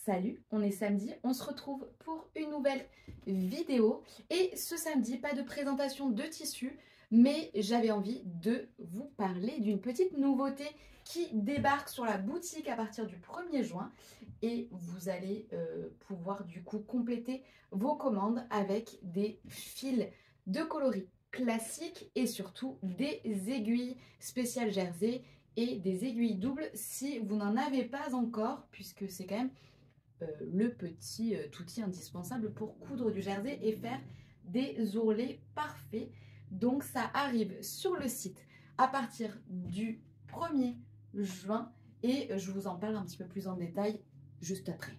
Salut, on est samedi, on se retrouve pour une nouvelle vidéo et ce samedi, pas de présentation de tissu, mais j'avais envie de vous parler d'une petite nouveauté qui débarque sur la boutique à partir du 1er juin et vous allez pouvoir du coup compléter vos commandes avec des fils de coloris classiques et surtout des aiguilles spéciales jersey et des aiguilles doubles si vous n'en avez pas encore, puisque c'est quand même le petit outil indispensable pour coudre du jersey et faire des ourlets parfaits. Donc ça arrive sur le site à partir du 1er juin et je vous en parle un petit peu plus en détail juste après.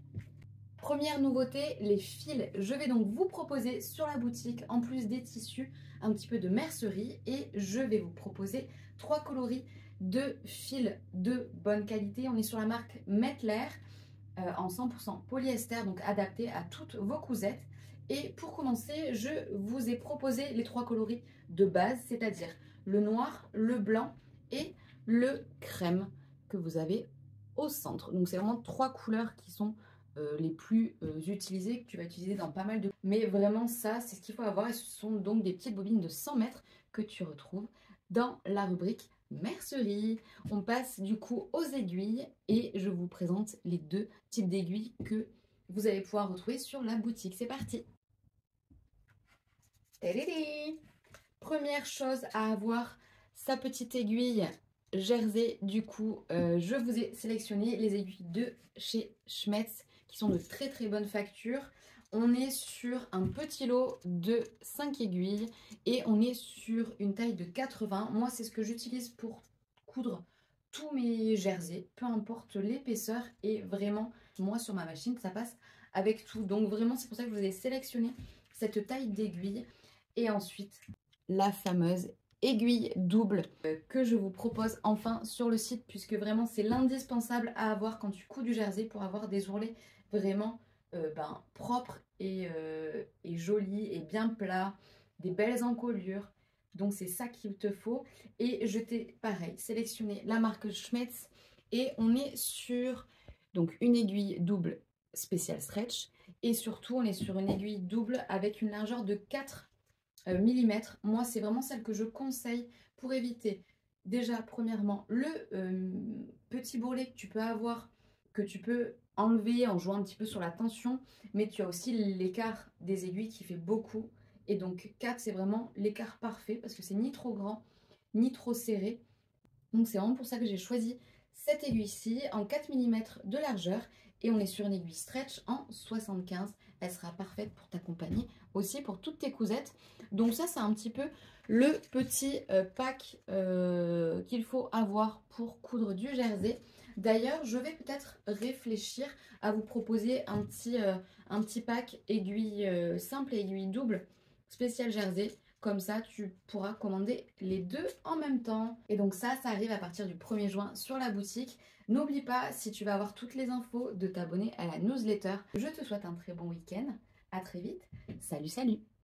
Première nouveauté, les fils. Je vais donc vous proposer sur la boutique, en plus des tissus, un petit peu de mercerie et je vais vous proposer 3 coloris de fils de bonne qualité. On est sur la marque Metler en 100% polyester, donc adapté à toutes vos cousettes. Et pour commencer, je vous ai proposé les 3 coloris de base, c'est-à-dire le noir, le blanc et le crème que vous avez au centre. Donc c'est vraiment 3 couleurs qui sont les plus utilisées, que tu vas utiliser dans pas mal de... Mais vraiment ça, c'est ce qu'il faut avoir et ce sont donc des petites bobines de 100 mètres que tu retrouves dans la rubrique mercerie. On passe du coup aux aiguilles et je vous présente les 2 types d'aiguilles que vous allez pouvoir retrouver sur la boutique. C'est parti! Tadadé! Première chose à avoir, sa petite aiguille jersey. Du coup, je vous ai sélectionné les aiguilles de chez Schmetz qui sont de très très bonne facture. On est sur un petit lot de 5 aiguilles et on est sur une taille de 80. Moi, c'est ce que j'utilise pour coudre tous mes jerseys, peu importe l'épaisseur. Et vraiment, moi, sur ma machine, ça passe avec tout. Donc vraiment, c'est pour ça que je vous ai sélectionné cette taille d'aiguille. Et ensuite, la fameuse aiguille double que je vous propose enfin sur le site, puisque vraiment, c'est l'indispensable à avoir quand tu couds du jersey pour avoir des ourlets vraiment propres et jolis et bien plats, des belles encolures. Donc c'est ça qu'il te faut. Et je t'ai pareil sélectionné la marque Schmetz et on est sur donc une aiguille double spéciale stretch et surtout on est sur une aiguille double avec une largeur de 4 mm. Moi c'est vraiment celle que je conseille pour éviter déjà premièrement le petit bourrelet que tu peux avoir, que tu peux enlever en jouant un petit peu sur la tension, mais tu as aussi l'écart des aiguilles qui fait beaucoup. Et donc 4 c'est vraiment l'écart parfait parce que c'est ni trop grand ni trop serré. Donc c'est vraiment pour ça que j'ai choisi cette aiguille-ci en 4 mm de largeur et on est sur une aiguille stretch en 75. Elle sera parfaite pour t'accompagner aussi pour toutes tes cousettes. Donc ça c'est un petit peu le petit pack qu'il faut avoir pour coudre du jersey. D'ailleurs, je vais peut-être réfléchir à vous proposer un petit pack aiguille simple et aiguille double spécial jersey. Comme ça, tu pourras commander les 2 en même temps. Et donc ça arrive à partir du 1er juin sur la boutique. N'oublie pas, si tu veux avoir toutes les infos, de t'abonner à la newsletter. Je te souhaite un très bon week-end. À très vite. Salut, salut!